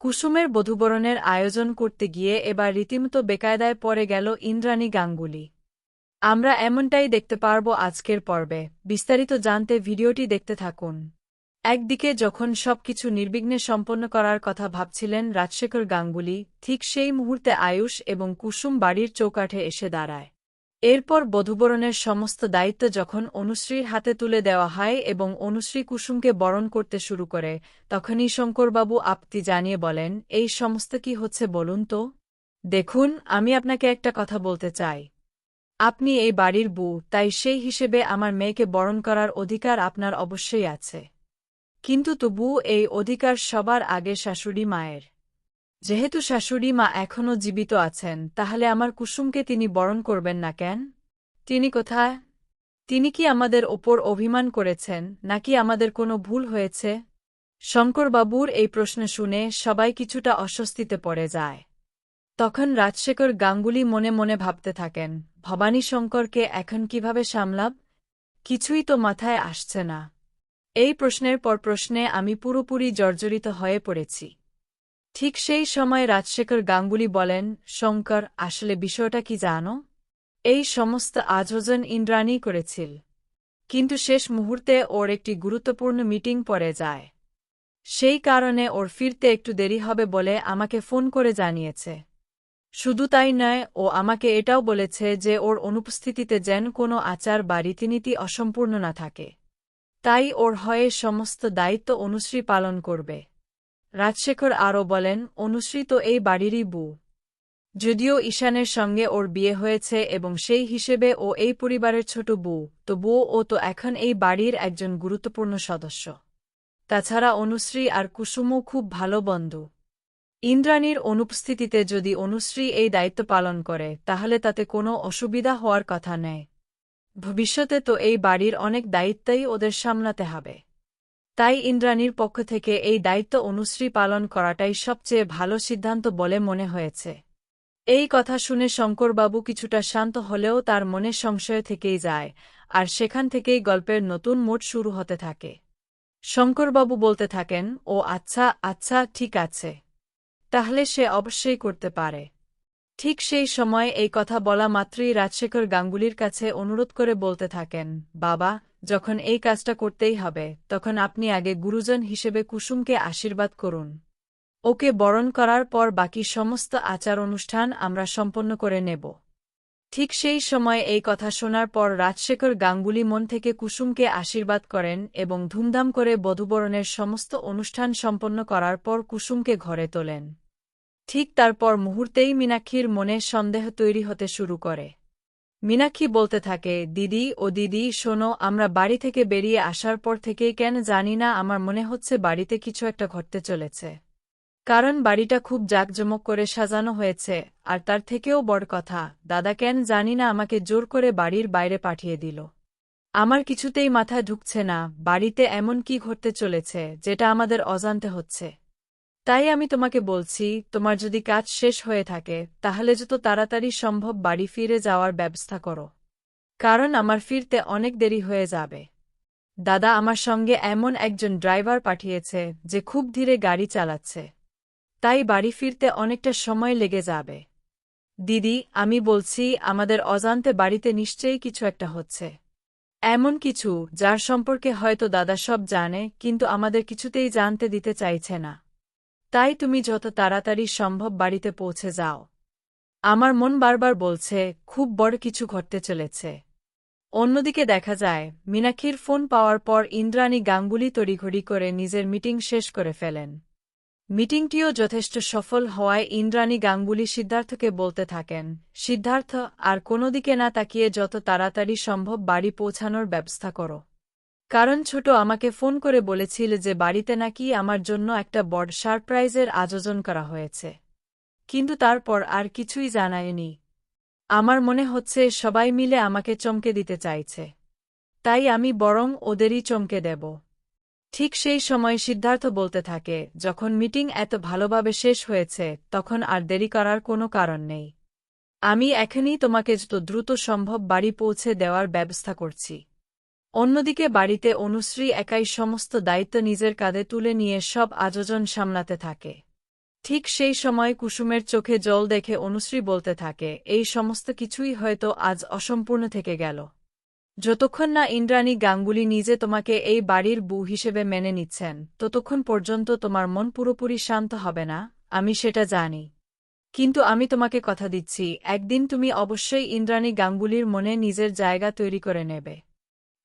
কুসুমের বধূবরণের আয়োজন করতে গিয়ে এবার রীতিমতো বেকায়দায় পড়ে গেল ইন্দ্রাণী গাঙ্গুলি। আমরা এমনটাই দেখতে পারব আজকের পর্বে। বিস্তারিত জানতে ভিডিওটি দেখতে থাকুন। একদিকে যখন সবকিছু নির্বিঘ্নে সম্পন্ন করার কথা ভাবছিলেন রাজশেখর গাঙ্গুলি, ঠিক সেই মুহূর্তে আয়ুষ এবং কুসুম বাড়ির চৌকাঠে এসে দাঁড়ায়। এরপর বধূবরণের সমস্ত দায়িত্ব যখন অনুশ্রীর হাতে তুলে দেওয়া হয় এবং অনুশ্রী কুসুমকে বরণ করতে শুরু করে, তখনই শঙ্করবাবু আপত্তি জানিয়ে বলেন, এই সমস্ত কি হচ্ছে বলুন তো? দেখুন, আমি আপনাকে একটা কথা বলতে চাই। আপনি এই বাড়ির বউ, তাই সেই হিসেবে আমার মেয়েকে বরণ করার অধিকার আপনার অবশ্যই আছে। কিন্তু তবুও এই অধিকার সবার আগে শাশুড়ি মায়ের। যেহেতু শাশুড়ি মা এখনও জীবিত আছেন, তাহলে আমার কুসুমকে তিনি বরণ করবেন না কেন? তিনি কোথায়? তিনি কি আমাদের ওপর অভিমান করেছেন, নাকি আমাদের কোনো ভুল হয়েছে? শঙ্করবাবুর এই প্রশ্ন শুনে সবাই কিছুটা অস্বস্তিতে পড়ে যায়। তখন রাজশেখর গাঙ্গুলি মনে মনে ভাবতে থাকেন, ভবানী শঙ্করকে এখন কিভাবে সামলাব? কিছুই তো মাথায় আসছে না। এই প্রশ্নের পর প্রশ্নে আমি পুরোপুরি জর্জরিত হয়ে পড়েছি। ঠিক সেই সময় রাজশেখর গাঙ্গুলি বলেন, শঙ্কর, আসলে বিষয়টা কি জানো? এই সমস্ত আয়োজন ইন্দ্রাণী করেছিল। কিন্তু শেষ মুহূর্তে ওর একটি গুরুত্বপূর্ণ মিটিং পড়ে যায়। সেই কারণে ওর ফিরতে একটু দেরি হবে বলে আমাকে ফোন করে জানিয়েছে। শুধু তাই নয়, ও আমাকে এটাও বলেছে যে ওর অনুপস্থিতিতে যেন কোনো আচার বা রীতিনীতি অসম্পূর্ণ না থাকে। তাই ওর হয়ে সমস্ত দায়িত্ব অনুশ্রী পালন করবে। রাজশেখর আরও বলেন, অনুশ্রী তো এই বাড়িরই বউ। যদিও ঈশানের সঙ্গে ওর বিয়ে হয়েছে এবং সেই হিসেবে ও এই পরিবারের ছোট বউ, তবুও ও তো এখন এই বাড়ির একজন গুরুত্বপূর্ণ সদস্য। তাছাড়া অনুশ্রী আর কুসুমও খুব ভালো বন্ধু। ইন্দ্রাণীর অনুপস্থিতিতে যদি অনুশ্রী এই দায়িত্ব পালন করে, তাহলে তাতে কোনো অসুবিধা হওয়ার কথা নেই। ভবিষ্যতে তো এই বাড়ির অনেক দায়িত্বই ওদের সামলাতে হবে। তাই ইন্দ্রাণীর পক্ষ থেকে এই দায়িত্ব অনুশ্রী পালন করাটাই সবচেয়ে ভালো সিদ্ধান্ত বলে মনে হয়েছে। এই কথা শুনে শঙ্করবাবু কিছুটা শান্ত হলেও তার মনে সংশয় থেকেই যায়, আর সেখান থেকেই গল্পের নতুন মোড় শুরু হতে থাকে। শঙ্করবাবু বলতে থাকেন, ও আচ্ছা আচ্ছা, ঠিক আছে। তাহলে সে অবশ্যই করতে পারে। ঠিক সেই সময় এই কথা বলা মাত্রই রাজশেখর গাঙ্গুলির কাছে অনুরোধ করে বলতে থাকেন, বাবা, যখন এই কাজটা করতেই হবে, তখন আপনি আগে গুরুজন হিসেবে কুসুমকে আশীর্বাদ করুন। ওকে বরণ করার পর বাকি সমস্ত আচার অনুষ্ঠান আমরা সম্পন্ন করে নেব। ঠিক সেই সময় এই কথা শোনার পর রাজশেখর গাঙ্গুলি মন থেকে কুসুমকে আশীর্বাদ করেন এবং ধুমধাম করে বধূবরণের সমস্ত অনুষ্ঠান সম্পন্ন করার পর কুসুমকে ঘরে তোলেন। ঠিক তারপর মুহূর্তেই মীনাক্ষীর মনে সন্দেহ তৈরি হতে শুরু করে। মীনাক্ষী বলতে থাকে, দিদি ও দিদি শোনো, আমরা বাড়ি থেকে বেরিয়ে আসার পর থেকেই কেন জানি না আমার মনে হচ্ছে বাড়িতে কিছু একটা ঘটতে চলেছে। কারণ বাড়িটা খুব জাঁকজমক করে সাজানো হয়েছে, আর তার থেকেও বড় কথা, দাদা কেন জানি না আমাকে জোর করে বাড়ির বাইরে পাঠিয়ে দিল। আমার কিছুতেই মাথায় ঢুকছে না বাড়িতে এমন কি ঘটতে চলেছে যেটা আমাদের অজান্তে হচ্ছে। তাই আমি তোমাকে বলছি, তোমার যদি কাজ শেষ হয়ে থাকে, তাহলে যত তাড়াতাড়ি সম্ভব বাড়ি ফিরে যাওয়ার ব্যবস্থা করো। কারণ আমার ফিরতে অনেক দেরি হয়ে যাবে। দাদা আমার সঙ্গে এমন একজন ড্রাইভার পাঠিয়েছে যে খুব ধীরে গাড়ি চালাচ্ছে। তাই বাড়ি ফিরতে অনেকটা সময় লেগে যাবে। দিদি, আমি বলছি, আমাদের অজান্তে বাড়িতে নিশ্চয়ই কিছু একটা হচ্ছে। এমন কিছু, যার সম্পর্কে হয়তো দাদা সব জানে, কিন্তু আমাদের কিছুতেই জানতে দিতে চাইছে না। তাই তুমি যত তাড়াতাড়ি সম্ভব বাড়িতে পৌঁছে যাও। আমার মন বারবার বলছে, খুব বড় কিছু ঘটতে চলেছে। অন্যদিকে দেখা যায়, মীনাক্ষীর ফোন পাওয়ার পর ইন্দ্রাণী গাঙ্গুলি তড়িঘড়ি করে নিজের মিটিং শেষ করে ফেলেন। মিটিংটিও যথেষ্ট সফল হওয়ায় ইন্দ্রাণী গাঙ্গুলি সিদ্ধার্থকে বলতে থাকেন, সিদ্ধার্থ, আর কোনো দিকে না তাকিয়ে যত তাড়াতাড়ি সম্ভব বাড়ি পৌঁছানোর ব্যবস্থা করো। কারণ ছোট আমাকে ফোন করে বলেছিল যে বাড়িতে নাকি আমার জন্য একটা বড় সারপ্রাইজের আয়োজন করা হয়েছে। কিন্তু তারপর আর কিছুই জানায়নি। আমার মনে হচ্ছে সবাই মিলে আমাকে চমকে দিতে চাইছে। তাই আমি বরং ওদেরই চমকে দেব। ঠিক সেই সময় সিদ্ধার্থ বলতে থাকে, যখন মিটিং এত ভালোভাবে শেষ হয়েছে, তখন আর দেরি করার কোনো কারণ নেই। আমি এখনই তোমাকে যত দ্রুত সম্ভব বাড়ি পৌঁছে দেওয়ার ব্যবস্থা করছি। অন্যদিকে বাড়িতে অনুশ্রী একাই সমস্ত দায়িত্ব নিজের কাঁধে তুলে নিয়ে সব আয়োজন সামলাতে থাকে। ঠিক সেই সময় কুসুমের চোখে জল দেখে অনুশ্রী বলতে থাকে, এই সমস্ত কিছুই হয়তো আজ অসম্পূর্ণ থেকে গেল। যতক্ষণ না ইন্দ্রাণী গাঙ্গুলি নিজে তোমাকে এই বাড়ির বউ হিসেবে মেনে নিচ্ছেন, ততক্ষণ পর্যন্ত তোমার মন পুরোপুরি শান্ত হবে না, আমি সেটা জানি। কিন্তু আমি তোমাকে কথা দিচ্ছি, একদিন তুমি অবশ্যই ইন্দ্রাণী গাঙ্গুলির মনে নিজের জায়গা তৈরি করে নেবে।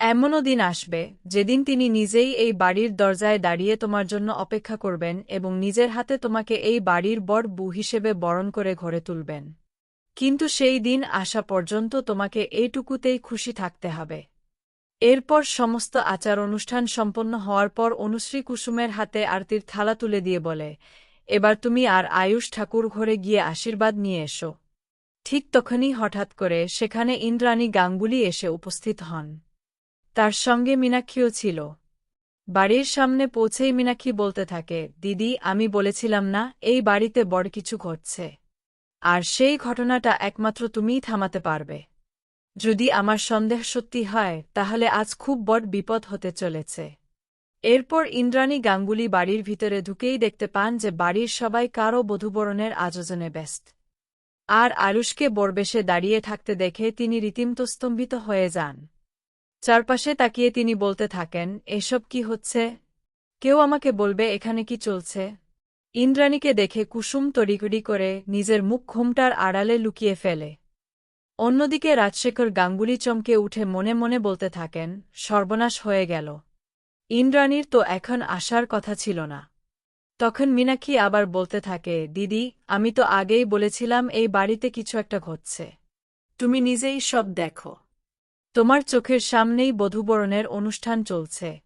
এমনও দিন আসবে, যেদিন তিনি নিজেই এই বাড়ির দরজায় দাঁড়িয়ে তোমার জন্য অপেক্ষা করবেন এবং নিজের হাতে তোমাকে এই বাড়ির বর বউ হিসেবে বরণ করে ঘরে তুলবেন। কিন্তু সেই দিন আসা পর্যন্ত তোমাকে এইটুকুতেই খুশি থাকতে হবে। এরপর সমস্ত আচার অনুষ্ঠান সম্পন্ন হওয়ার পর অনুশ্রী কুসুমের হাতে আরতির থালা তুলে দিয়ে বলে, এবার তুমি আর আয়ুষ ঠাকুর ঘরে গিয়ে আশীর্বাদ নিয়ে এসো। ঠিক তখনই হঠাৎ করে সেখানে ইন্দ্রাণী গাঙ্গুলি এসে উপস্থিত হন। তার সঙ্গে মীনাক্ষীও ছিল। বাড়ির সামনে পৌঁছেই মীনাক্ষী বলতে থাকে, দিদি, আমি বলেছিলাম না এই বাড়িতে বড় কিছু ঘটছে। আর সেই ঘটনাটা একমাত্র তুমিই থামাতে পারবে। যদি আমার সন্দেহ সত্যি হয় তাহলে আজ খুব বড় বিপদ হতে চলেছে। এরপর ইন্দ্রাণী গাঙ্গুলি বাড়ির ভিতরে ঢুকেই দেখতে পান যে বাড়ির সবাই কারও বধূবরণের আয়োজনে ব্যস্ত। আর আয়ুষকে বরবেশে দাঁড়িয়ে থাকতে দেখে তিনি রীতিমতো স্তম্ভিত হয়ে যান। চারপাশে তাকিয়ে তিনি বলতে থাকেন, এসব কি হচ্ছে? কেউ আমাকে বলবে এখানে কি চলছে? ইন্দ্রাণীকে দেখে কুসুম তড়িঘড়ি করে নিজের মুখ ঘোমটার আড়ালে লুকিয়ে ফেলে। অন্যদিকে রাজশেখর গাঙ্গুলি চমকে উঠে মনে মনে বলতে থাকেন, সর্বনাশ হয়ে গেল। ইন্দ্রাণীর তো এখন আসার কথা ছিল না। তখন মীনাক্ষী আবার বলতে থাকে, দিদি, আমি তো আগেই বলেছিলাম এই বাড়িতে কিছু একটা ঘটছে। তুমি নিজেই সব দেখো। তোমার চোখের সামনেই বধূবরণের অনুষ্ঠান চলছে।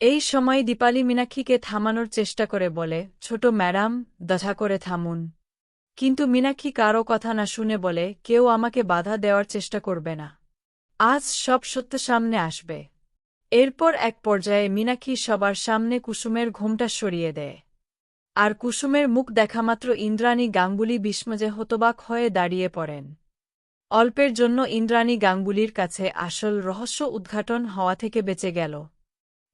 এই সময় দীপালি মীনাক্ষীকে থামানোর চেষ্টা করে বলে, ছোট ম্যাডাম, দয়া করে থামুন। কিন্তু মীনাক্ষী কারও কথা না শুনে বলে, কেউ আমাকে বাধা দেওয়ার চেষ্টা করবে না। আজ সব সত্য সামনে আসবে। এরপর এক পর্যায়ে মীনাক্ষী সবার সামনে কুসুমের ঘোমটা সরিয়ে দেয়। আর কুসুমের মুখ দেখামাত্র ইন্দ্রাণী গাঙ্গুলি বিস্ময়ে হতবাক হয়ে দাঁড়িয়ে পড়েন। অল্পের জন্য ইন্দ্রাণী গাঙ্গুলির কাছে আসল রহস্য উদ্ঘাটন হওয়া থেকে বেঁচে গেল।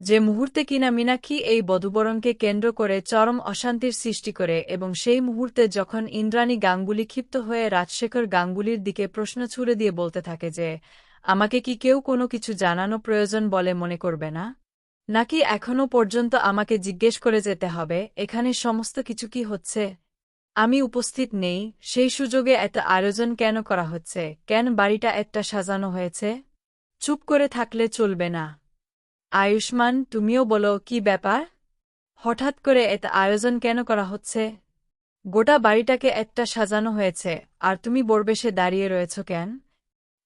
যে মুহূর্তে কিনা মীনাক্ষী এই বধূবরণকে কেন্দ্র করে চরম অশান্তির সৃষ্টি করে এবং সেই মুহূর্তে যখন ইন্দ্রাণী গাঙ্গুলি ক্ষিপ্ত হয়ে রাজশেখর গাঙ্গুলির দিকে প্রশ্ন ছুড়ে দিয়ে বলতে থাকে যে, আমাকে কি কেউ কোনো কিছু জানানো প্রয়োজন বলে মনে করবে না? নাকি এখনও পর্যন্ত আমাকে জিজ্ঞেস করে যেতে হবে এখানে সমস্ত কিছু কি হচ্ছে? আমি উপস্থিত নেই, সেই সুযোগে এত আয়োজন কেন করা হচ্ছে, কেন বাড়িটা একটা সাজানো হয়েছে? চুপ করে থাকলে চলবে না। আয়ুষ্মান, তুমিও বলো, কি ব্যাপার? হঠাৎ করে এত আয়োজন কেন করা হচ্ছে? গোটা বাড়িটাকে একটা সাজানো হয়েছে, আর তুমি বরবেশে দাঁড়িয়ে রয়েছ কেন?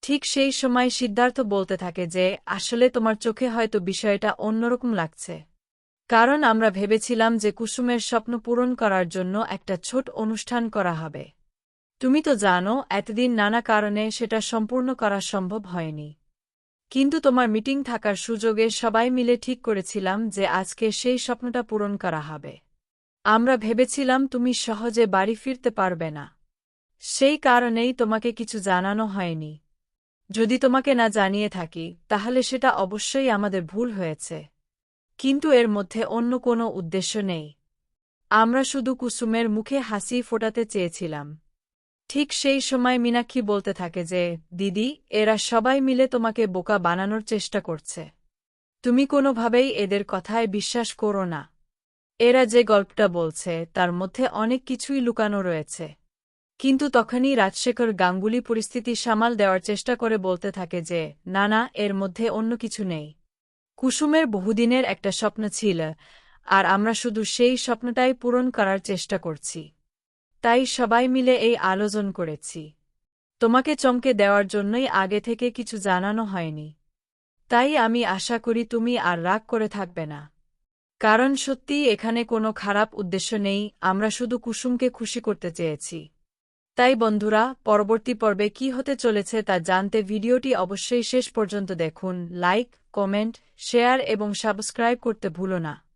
ঠিক সেই সময় সিদ্ধার্থ বলতে থাকে যে, আসলে তোমার চোখে হয়তো বিষয়টা অন্যরকম লাগছে। কারণ আমরা ভেবেছিলাম যে কুসুমের স্বপ্ন পূরণ করার জন্য একটা ছোট অনুষ্ঠান করা হবে। তুমি তো জানো এতদিন নানা কারণে সেটা সম্পূর্ণ করা সম্ভব হয়নি। কিন্তু তোমার মিটিং থাকার সুযোগে সবাই মিলে ঠিক করেছিলাম যে আজকে সেই স্বপ্নটা পূরণ করা হবে। আমরা ভেবেছিলাম তুমি সহজে বাড়ি ফিরতে পারবে না। সেই কারণেই তোমাকে কিছু জানানো হয়নি। যদি তোমাকে না জানিয়ে থাকি তাহলে সেটা অবশ্যই আমাদের ভুল হয়েছে। কিন্তু এর মধ্যে অন্য কোনো উদ্দেশ্য নেই। আমরা শুধু কুসুমের মুখে হাসি ফোটাতে চেয়েছিলাম। ঠিক সেই সময় মীনাক্ষী বলতে থাকে যে, দিদি, এরা সবাই মিলে তোমাকে বোকা বানানোর চেষ্টা করছে। তুমি কোনোভাবেই এদের কথায় বিশ্বাস করো না। এরা যে গল্পটা বলছে তার মধ্যে অনেক কিছুই লুকানো রয়েছে। কিন্তু তখনই রাজশেখর গাঙ্গুলি পরিস্থিতি সামাল দেওয়ার চেষ্টা করে বলতে থাকে যে, না না, এর মধ্যে অন্য কিছু নেই। কুসুমের বহুদিনের একটা স্বপ্ন ছিল, আর আমরা শুধু সেই স্বপ্নটাই পূরণ করার চেষ্টা করছি। তাই সবাই মিলে এই আয়োজন করেছি। তোমাকে চমকে দেওয়ার জন্যই আগে থেকে কিছু জানানো হয়নি। তাই আমি আশা করি তুমি আর রাগ করে থাকবে না। কারণ সত্যিই এখানে কোনো খারাপ উদ্দেশ্য নেই, আমরা শুধু কুসুমকে খুশি করতে চেয়েছি। তাই বন্ধুরা, পরবর্তী পর্বে কি হতে চলেছে তা জানতে ভিডিওটি অবশ্যই শেষ পর্যন্ত দেখুন। লাইক, কমেন্ট, শেয়ার এবং সাবস্ক্রাইব করতে ভুলো না।